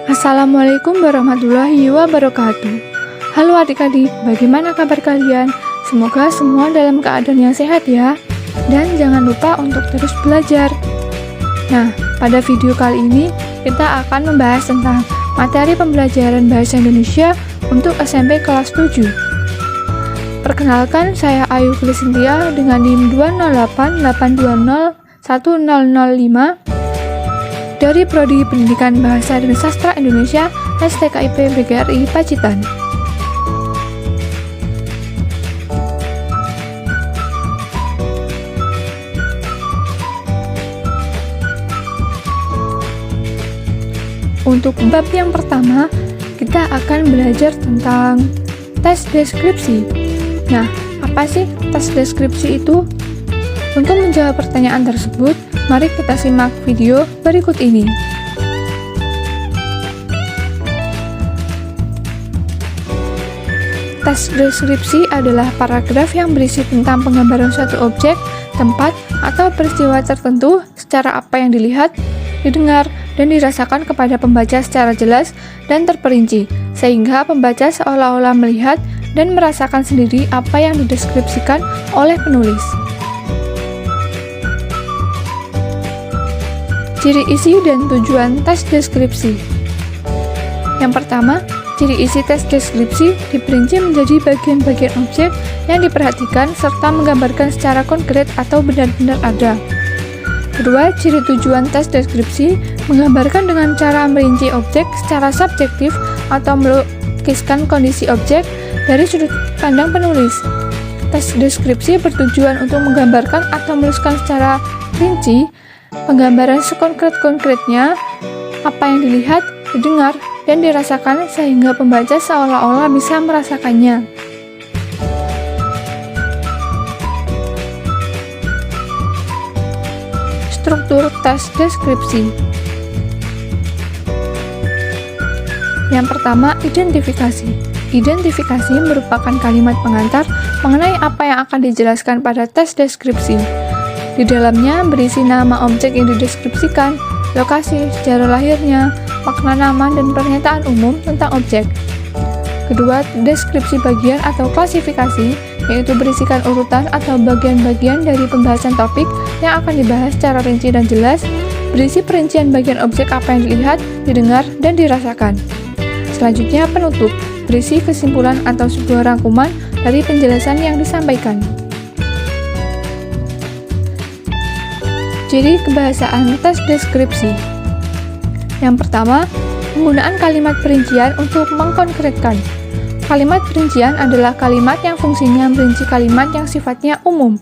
Assalamualaikum warahmatullahi wabarakatuh. Halo adik-adik, bagaimana kabar kalian? Semoga semua dalam keadaan yang sehat ya. Dan jangan lupa untuk terus belajar. Nah, pada video kali ini kita akan membahas tentang materi pembelajaran Bahasa Indonesia untuk SMP kelas 7. Perkenalkan, saya Ayu Cynthia dengan NIM 20882010005 dari Prodi Pendidikan Bahasa dan Sastra Indonesia STKIP BGRI Pacitan. Untuk bab yang pertama, kita akan belajar tentang tes deskripsi. Nah, apa sih tes deskripsi itu? Untuk menjawab pertanyaan tersebut, mari kita simak video berikut ini. Tes deskripsi adalah paragraf yang berisi tentang penggambaran suatu objek, tempat, atau peristiwa tertentu secara apa yang dilihat, didengar, dan dirasakan kepada pembaca secara jelas dan terperinci, sehingga pembaca seolah-olah melihat dan merasakan sendiri apa yang dideskripsikan oleh penulis. Ciri isi dan tujuan tes deskripsi. Yang pertama, ciri isi tes deskripsi diperinci menjadi bagian-bagian objek yang diperhatikan serta menggambarkan secara konkret atau benar-benar ada. Kedua, ciri tujuan tes deskripsi menggambarkan dengan cara merinci objek secara subjektif atau melukiskan kondisi objek dari sudut pandang penulis. Tes deskripsi bertujuan untuk menggambarkan atau menuliskan secara rinci penggambaran sekonkret-konkretnya apa yang dilihat, didengar, dan dirasakan sehingga pembaca seolah-olah bisa merasakannya. Struktur tes deskripsi. Yang pertama, identifikasi. Identifikasi merupakan kalimat pengantar mengenai apa yang akan dijelaskan pada tes deskripsi. Di dalamnya berisi nama objek yang dideskripsikan, lokasi, sejarah lahirnya, makna nama, dan pernyataan umum tentang objek. Kedua, deskripsi bagian atau klasifikasi, yaitu berisikan urutan atau bagian-bagian dari pembahasan topik yang akan dibahas secara rinci dan jelas, berisi perincian bagian objek apa yang dilihat, didengar, dan dirasakan. Selanjutnya, penutup, berisi kesimpulan atau sebuah rangkuman dari penjelasan yang disampaikan. Ciri kebahasaan tes deskripsi. Yang pertama, penggunaan kalimat perincian untuk mengkonkretkan. Kalimat perincian adalah kalimat yang fungsinya merinci kalimat yang sifatnya umum.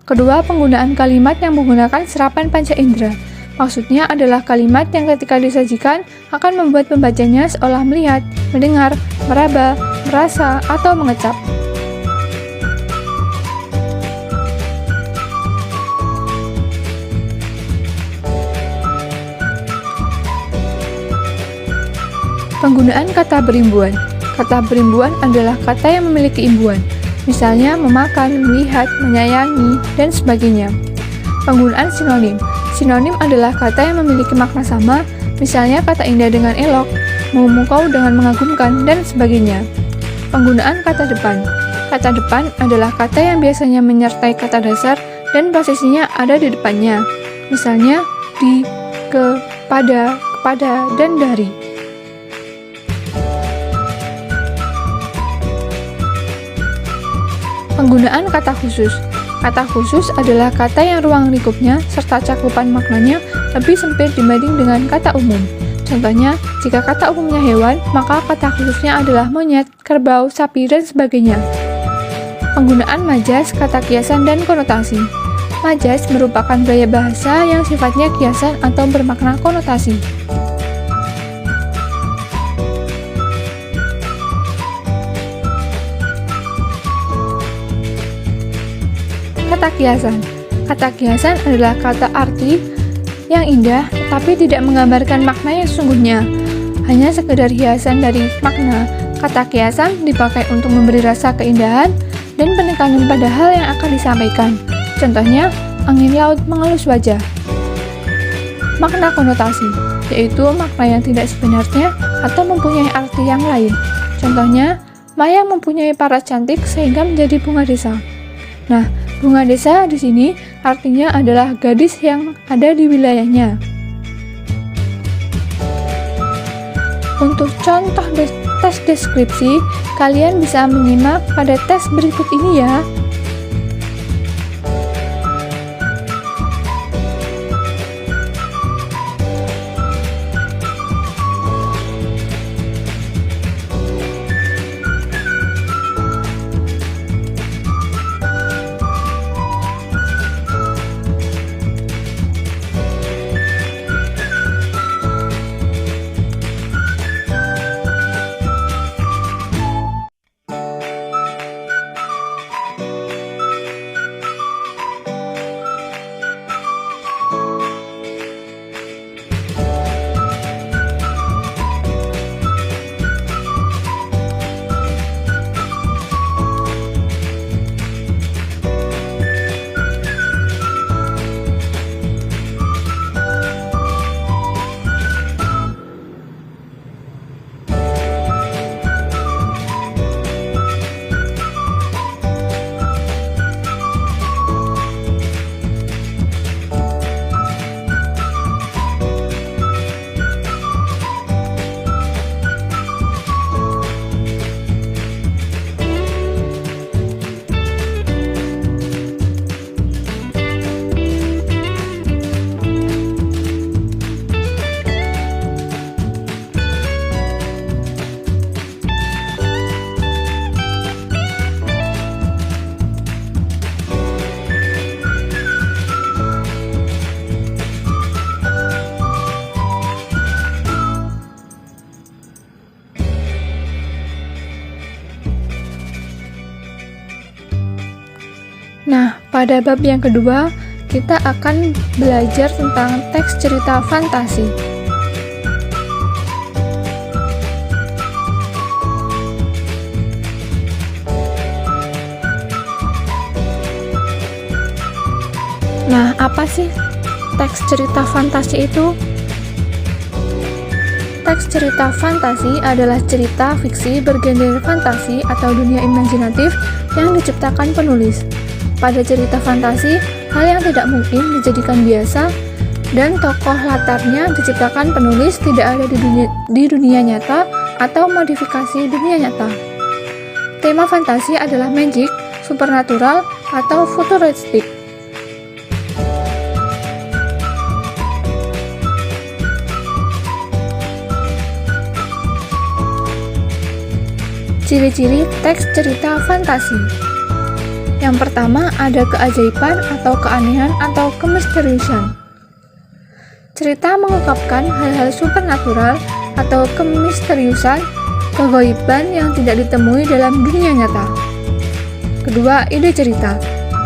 Kedua, penggunaan kalimat yang menggunakan serapan panca indera. Maksudnya adalah kalimat yang ketika disajikan akan membuat pembacanya seolah melihat, mendengar, meraba, merasa, atau mengecap. Penggunaan kata berimbuan. Kata berimbuan adalah kata yang memiliki imbuan, misalnya memakan, melihat, menyayangi, dan sebagainya. Penggunaan sinonim. Sinonim adalah kata yang memiliki makna sama, misalnya kata indah dengan elok, memukau dengan mengagumkan, dan sebagainya. Penggunaan kata depan. Kata depan adalah kata yang biasanya menyertai kata dasar dan posisinya ada di depannya, misalnya di, ke, pada, kepada, dan dari. Penggunaan kata khusus. Kata khusus adalah kata yang ruang lingkupnya serta cakupan maknanya lebih sempit dibanding dengan kata umum. Contohnya, jika kata umumnya hewan, maka kata khususnya adalah monyet, kerbau, sapi, dan sebagainya. Penggunaan majas, kata kiasan, dan konotasi. Majas merupakan gaya bahasa yang sifatnya kiasan atau bermakna konotasi. Kata kiasan. Kata kiasan adalah kata arti yang indah tetapi tidak menggambarkan makna yang sesungguhnya, hanya sekedar hiasan dari makna. Kata kiasan dipakai untuk memberi rasa keindahan dan penekanan pada hal yang akan disampaikan. Contohnya, angin laut mengelus wajah. Makna konotasi. yaitu makna yang tidak sebenarnya atau mempunyai arti yang lain. Contohnya, Maya mempunyai paras cantik sehingga menjadi bunga desa. Nah, bunga desa di sini artinya adalah gadis yang ada di wilayahnya. Untuk contoh tes deskripsi, kalian bisa menyimak pada tes berikut ini ya. Nah, pada bab yang kedua, kita akan belajar tentang teks cerita fantasi. Nah, apa sih teks cerita fantasi itu? Teks cerita fantasi adalah cerita fiksi bergenre fantasi atau dunia imajinatif yang diciptakan penulis. Pada cerita fantasi, hal yang tidak mungkin dijadikan biasa dan tokoh latarnya diciptakan penulis tidak ada di dunia nyata atau modifikasi dunia nyata. Tema fantasi adalah magic, supernatural, atau futuristik. Ciri-ciri teks cerita fantasi. Yang pertama, ada keajaiban atau keanehan atau kemisteriusan. Cerita mengungkapkan hal-hal supernatural atau kemisteriusan, keghaiban yang tidak ditemui dalam dunia nyata. Kedua, ide cerita.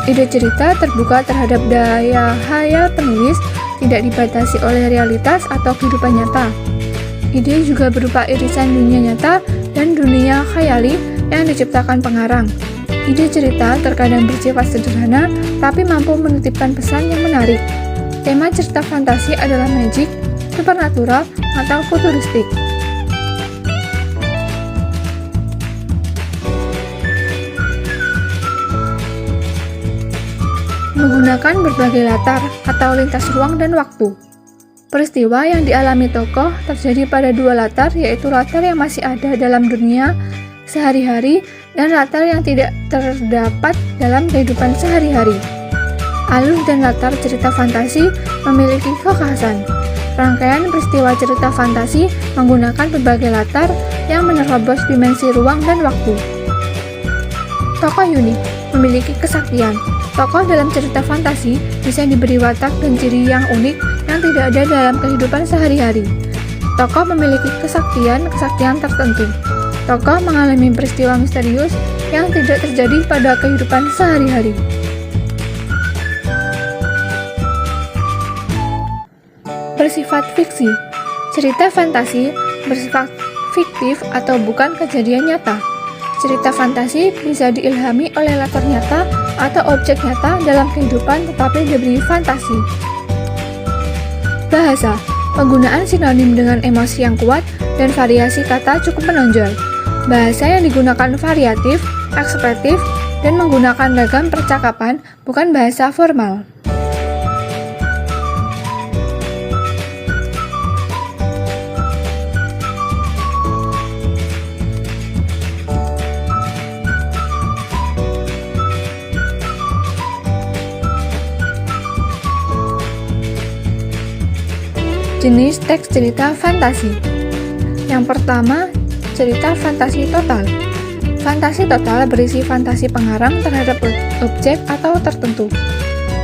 Ide cerita terbuka terhadap daya hayal penulis, tidak dibatasi oleh realitas atau kehidupan nyata. Ide juga berupa irisan dunia nyata dan dunia khayali yang diciptakan pengarang. Ide cerita terkadang bersifat sederhana, tapi mampu menitipkan pesan yang menarik. Tema cerita fantasi adalah magic, supernatural, atau futuristik. Menggunakan berbagai latar atau lintas ruang dan waktu. Peristiwa yang dialami tokoh terjadi pada dua latar, yaitu latar yang masih ada dalam dunia sehari-hari dan latar yang tidak terdapat dalam kehidupan sehari-hari. Alur dan latar cerita fantasi memiliki kekhasan. Rangkaian peristiwa cerita fantasi menggunakan berbagai latar yang menerobos dimensi ruang dan waktu. Tokoh unik memiliki kesaktian. Tokoh dalam cerita fantasi bisa diberi watak dan ciri yang unik yang tidak ada dalam kehidupan sehari-hari. Tokoh memiliki kesaktian tertentu. Tokoh mengalami peristiwa misterius yang tidak terjadi pada kehidupan sehari-hari. Bersifat fiksi. Cerita fantasi bersifat fiktif atau bukan kejadian nyata. Cerita fantasi bisa diilhami oleh latar nyata atau objek nyata dalam kehidupan tetapi diberi fantasi. Bahasa. Penggunaan sinonim dengan emosi yang kuat dan variasi kata cukup menonjol. Bahasa yang digunakan variatif, ekspresif, dan menggunakan ragam percakapan, bukan bahasa formal. Jenis teks cerita fantasi. Yang pertama, cerita fantasi total. Fantasi total berisi fantasi pengarang terhadap objek atau tertentu.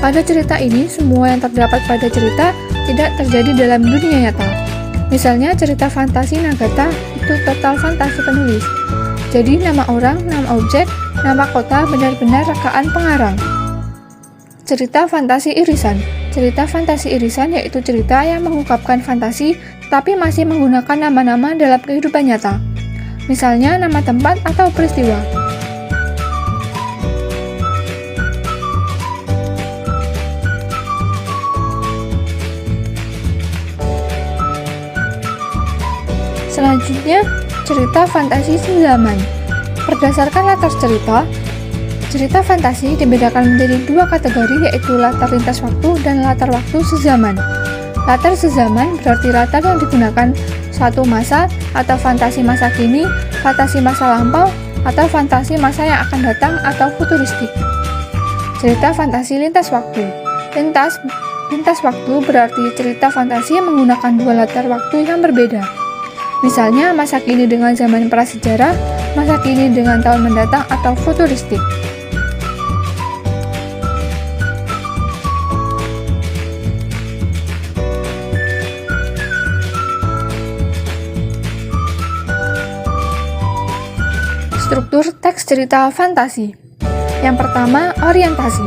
Pada cerita ini, semua yang terdapat pada cerita tidak terjadi dalam dunia nyata. Misalnya, cerita fantasi Nagata itu total fantasi penulis. Jadi, nama orang, nama objek, nama kota benar-benar rekaan pengarang. Cerita fantasi irisan. Cerita fantasi irisan yaitu cerita yang mengungkapkan fantasi tetapi masih menggunakan nama-nama dalam kehidupan nyata. Misalnya nama tempat atau peristiwa. Selanjutnya, cerita fantasi sezaman. Berdasarkan latar cerita, cerita fantasi dibedakan menjadi dua kategori, yaitu latar lintas waktu dan latar waktu sezaman. Latar sezaman berarti latar yang digunakan suatu masa atau fantasi masa kini, fantasi masa lampau, atau fantasi masa yang akan datang atau futuristik. Cerita fantasi lintas waktu. Lintas waktu berarti cerita fantasi yang menggunakan dua latar waktu yang berbeda. Misalnya masa kini dengan zaman prasejarah, masa kini dengan tahun mendatang atau futuristik. Struktur teks cerita fantasi. Yang pertama, orientasi.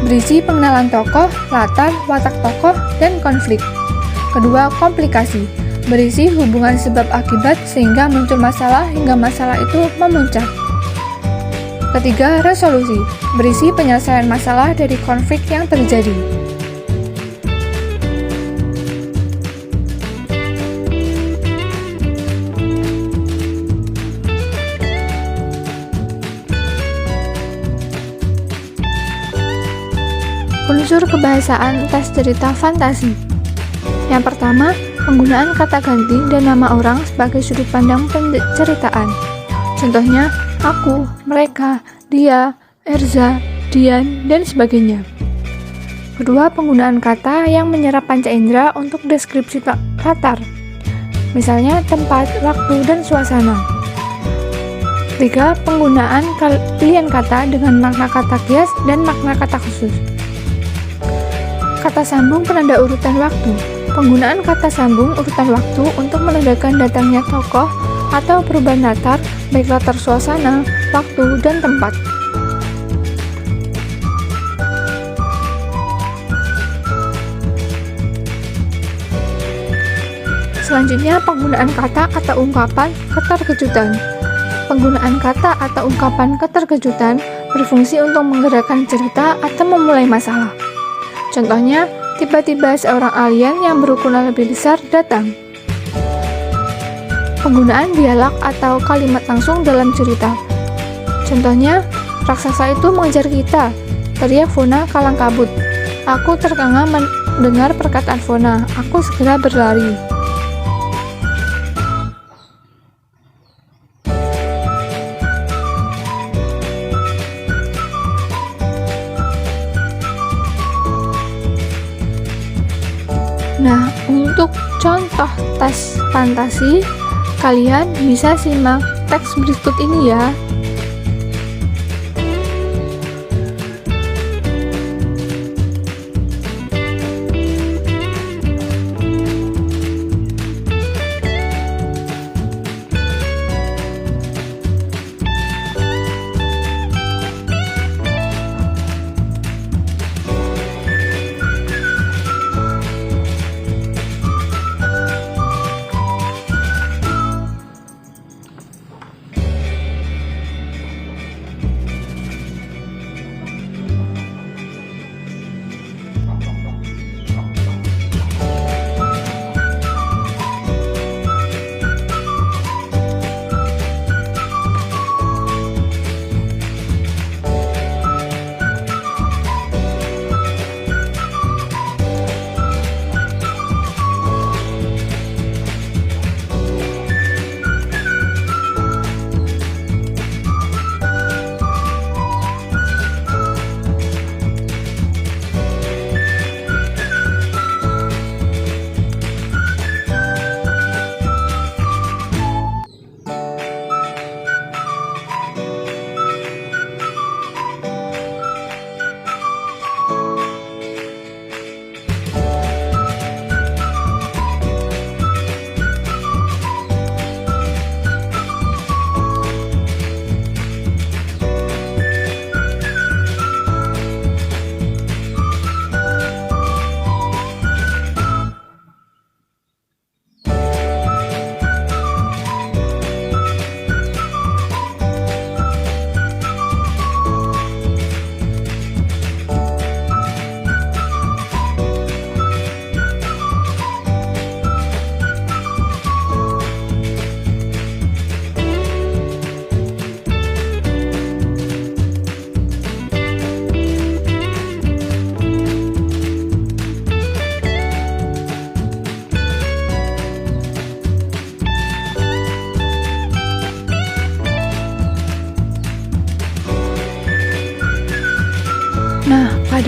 Berisi pengenalan tokoh, latar, watak tokoh, dan konflik. Kedua, komplikasi. Berisi hubungan sebab akibat sehingga muncul masalah hingga masalah itu memuncak. Ketiga, resolusi. Berisi penyelesaian masalah dari konflik yang terjadi. Unsur kebahasaan tes cerita fantasi. Yang pertama, penggunaan kata ganti dan nama orang sebagai sudut pandang penceritaan. Contohnya, aku, mereka, dia, Erza, Dian, dan sebagainya. Kedua, penggunaan kata yang menyerap panca indera untuk deskripsi latar. Misalnya, tempat, waktu, dan suasana. Tiga, penggunaan pilihan kata dengan makna kata kias dan makna kata khusus. Kata sambung penanda urutan waktu. Penggunaan kata sambung urutan waktu untuk menandakan datangnya tokoh atau perubahan latar, baik latar suasana, waktu, dan tempat. Selanjutnya, penggunaan kata atau ungkapan keterkejutan. Penggunaan kata atau ungkapan keterkejutan berfungsi untuk menggerakkan cerita atau memulai masalah. Contohnya, tiba-tiba seorang alien yang berukuran lebih besar datang. Penggunaan dialog atau kalimat langsung dalam cerita. Contohnya, raksasa itu mengejar kita, teriak Fona kalang kabut. Aku terkanga mendengar perkataan Fona, aku segera berlari. Nah, untuk contoh tes fantasi, kalian bisa simak teks berikut ini ya.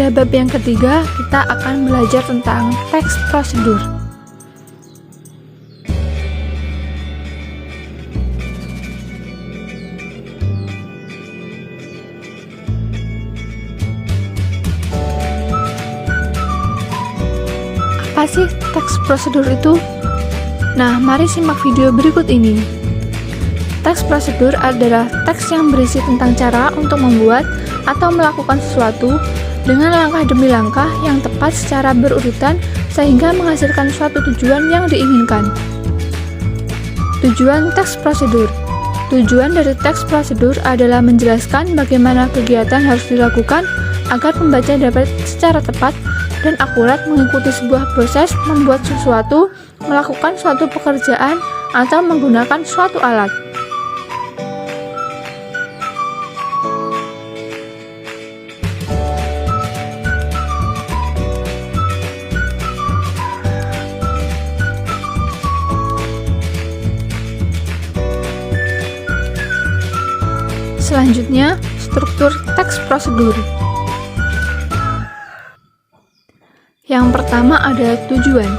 Pada bab yang ketiga, kita akan belajar tentang teks prosedur. Apa sih teks prosedur itu? Nah, mari simak video berikut ini. Teks prosedur adalah teks yang berisi tentang cara untuk membuat atau melakukan sesuatu dengan langkah demi langkah yang tepat secara berurutan sehingga menghasilkan suatu tujuan yang diinginkan. Tujuan teks prosedur. Tujuan dari teks prosedur adalah menjelaskan bagaimana kegiatan harus dilakukan agar pembaca dapat secara tepat dan akurat mengikuti sebuah proses membuat sesuatu, melakukan suatu pekerjaan, atau menggunakan suatu alat. Selanjutnya, struktur teks prosedur. Yang pertama ada tujuan.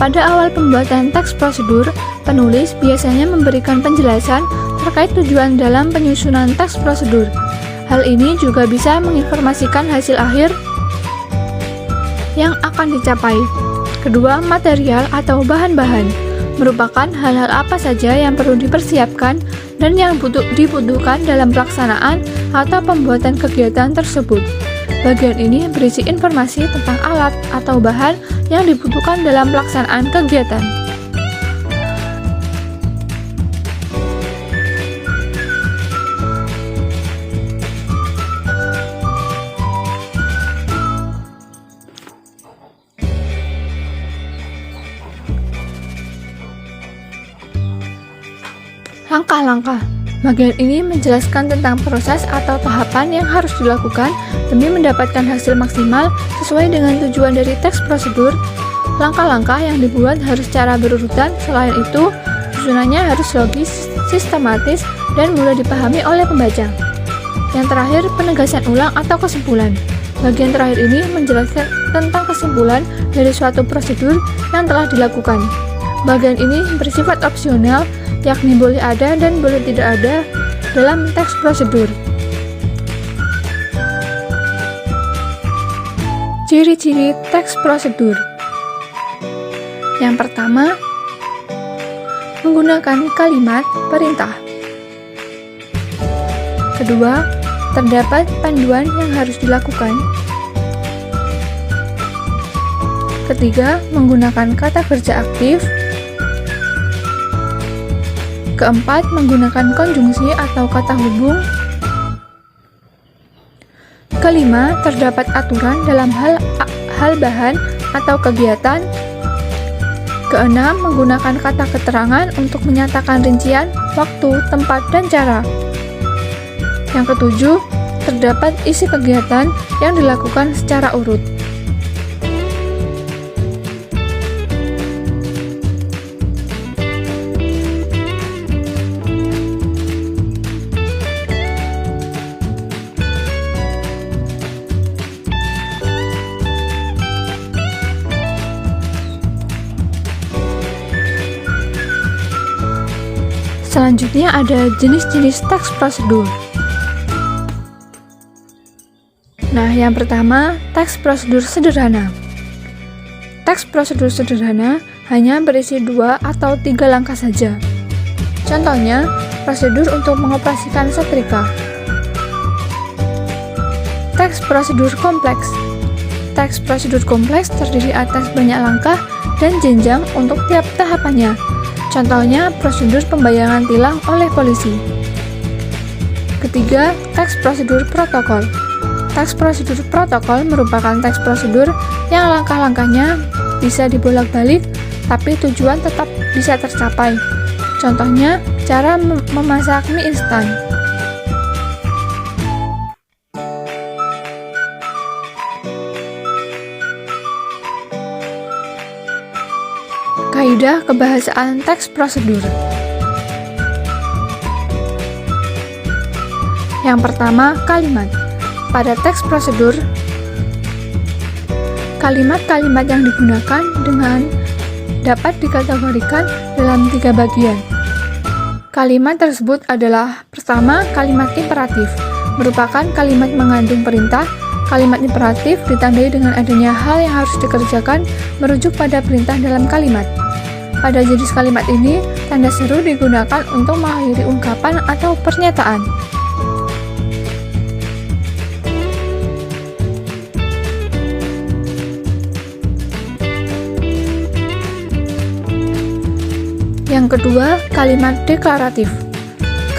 Pada awal pembuatan teks prosedur, penulis biasanya memberikan penjelasan terkait tujuan dalam penyusunan teks prosedur. Hal ini juga bisa menginformasikan hasil akhir yang akan dicapai. Kedua, material atau bahan-bahan merupakan hal-hal apa saja yang perlu dipersiapkan dan yang dibutuhkan dalam pelaksanaan atau pembuatan kegiatan tersebut. Bagian ini berisi informasi tentang alat atau bahan yang dibutuhkan dalam pelaksanaan kegiatan. Langkah-langkah. Bagian ini menjelaskan tentang proses atau tahapan yang harus dilakukan demi mendapatkan hasil maksimal sesuai dengan tujuan dari teks prosedur. Langkah-langkah yang dibuat harus secara berurutan. Selain itu, susunannya harus logis, sistematis, dan mudah dipahami oleh pembaca. Yang terakhir, penegasan ulang atau kesimpulan. Bagian terakhir ini menjelaskan tentang kesimpulan dari suatu prosedur yang telah dilakukan. Bagian ini bersifat opsional, yakni boleh ada dan boleh tidak ada dalam teks prosedur. Ciri-ciri teks prosedur. Yang pertama, menggunakan kalimat perintah. Kedua, terdapat panduan yang harus dilakukan. Ketiga, menggunakan kata kerja aktif. Keempat, menggunakan konjungsi atau kata hubung. Kelima, terdapat aturan dalam hal bahan atau kegiatan. Keenam, menggunakan kata keterangan untuk menyatakan rincian, waktu, tempat, dan cara. Yang ketujuh, terdapat isi kegiatan yang dilakukan secara urut. Selanjutnya ada jenis-jenis teks prosedur. Nah, yang pertama, teks prosedur sederhana. Teks prosedur sederhana hanya berisi 2 atau 3 langkah saja. Contohnya, prosedur untuk mengoperasikan setrika. Teks prosedur kompleks. Teks prosedur kompleks terdiri atas banyak langkah dan jenjang untuk tiap tahapannya. Contohnya, prosedur pembayaran tilang oleh polisi. Ketiga, teks prosedur protokol. Teks prosedur protokol merupakan teks prosedur yang langkah-langkahnya bisa dibolak-balik, tapi tujuan tetap bisa tercapai. Contohnya, cara memasak mie instan. Kaidah kebahasaan teks prosedur. Yang pertama, kalimat. Pada teks prosedur, Kalimat-kalimat yang digunakan dapat dikategorikan dalam 3 bagian. Kalimat tersebut adalah: pertama, kalimat imperatif, merupakan kalimat mengandung perintah. Kalimat imperatif ditandai dengan adanya hal yang harus dikerjakan merujuk pada perintah dalam kalimat. Pada jenis kalimat ini, tanda seru digunakan untuk mengakhiri ungkapan atau pernyataan. Yang kedua, kalimat deklaratif.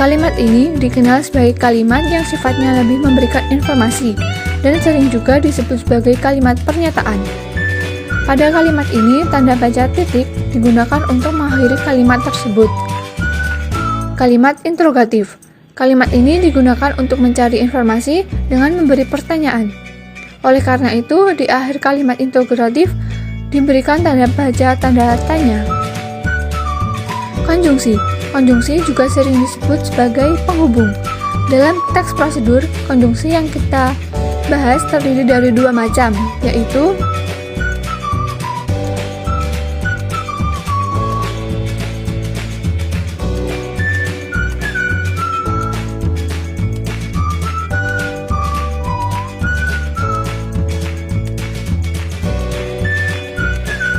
Kalimat ini dikenal sebagai kalimat yang sifatnya lebih memberikan informasi dan sering juga disebut sebagai kalimat pernyataan. Pada kalimat ini, tanda baca titik digunakan untuk mengakhiri kalimat tersebut. Kalimat interrogatif. Kalimat ini digunakan untuk mencari informasi dengan memberi pertanyaan. Oleh karena itu, di akhir kalimat interrogatif diberikan tanda baca tanda tanya. Konjungsi. Konjungsi juga sering disebut sebagai penghubung. Dalam teks prosedur, konjungsi yang kita bahas terdiri dari 2 macam, yaitu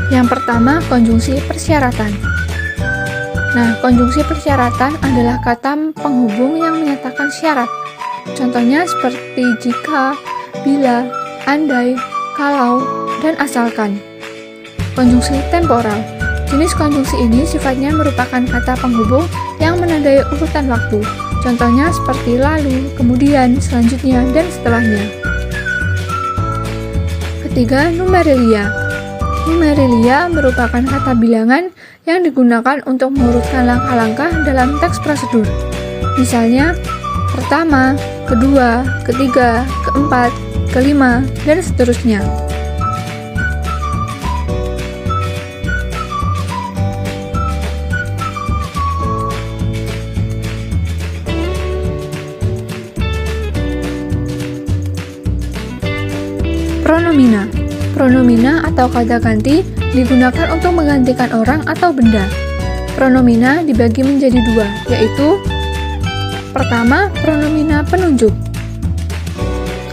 yang pertama, konjungsi persyaratan. Nah, konjungsi persyaratan adalah kata penghubung yang menyatakan syarat. Contohnya seperti jika, bila, andai, kalau, dan asalkan. Konjungsi temporal. Jenis konjungsi ini sifatnya merupakan kata penghubung yang menandai urutan waktu. Contohnya seperti lalu, kemudian, selanjutnya, dan setelahnya. Ketiga, numerilia. Numerilia merupakan kata bilangan yang digunakan untuk mengurutkan langkah-langkah dalam teks prosedur. Misalnya, pertama, kedua, ketiga, keempat, kelima, dan seterusnya. Pronomina. Pronomina atau kata ganti digunakan untuk menggantikan orang atau benda. Pronomina dibagi menjadi 2, yaitu pertama, pronomina penunjuk.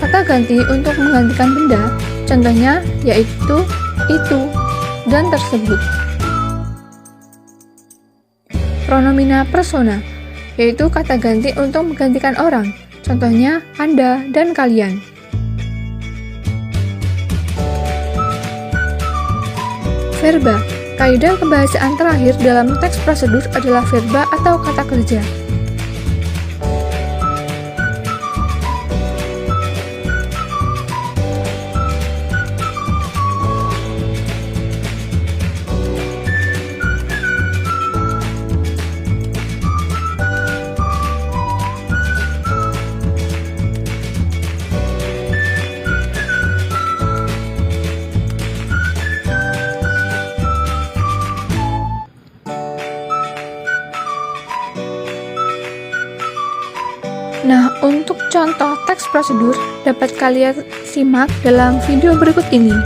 Kata ganti untuk menggantikan benda, contohnya yaitu itu dan tersebut. Pronomina persona, yaitu kata ganti untuk menggantikan orang, contohnya Anda dan kalian. Verba. Kaidah kebahasaan terakhir dalam teks prosedur adalah verba atau kata kerja. Nah, untuk contoh teks prosedur dapat kalian simak dalam video berikut ini.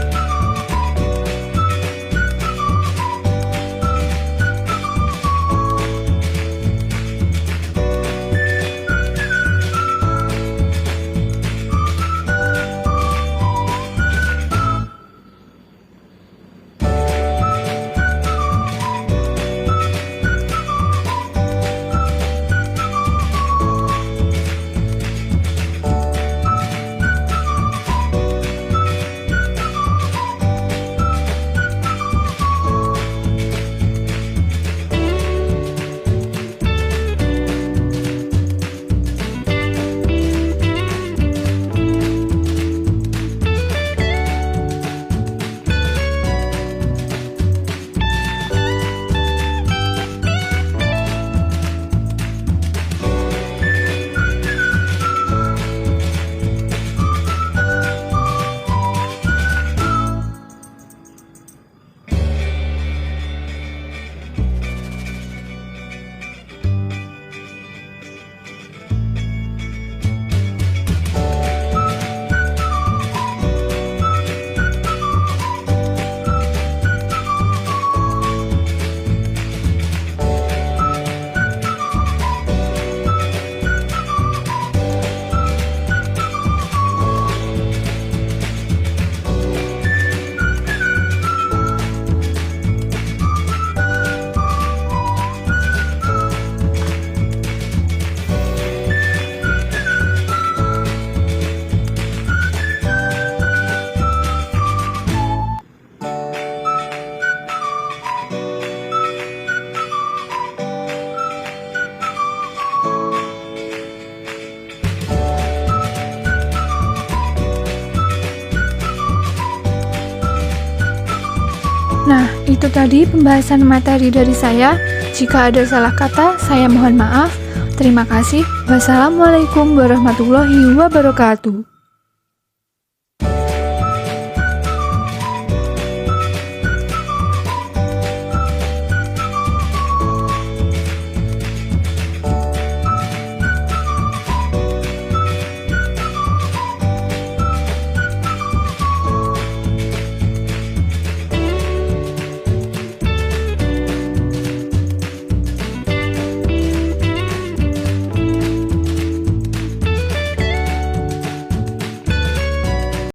itu tadi pembahasan materi dari saya. Jika ada salah kata, saya mohon maaf. Terima kasih. Wassalamualaikum warahmatullahi wabarakatuh.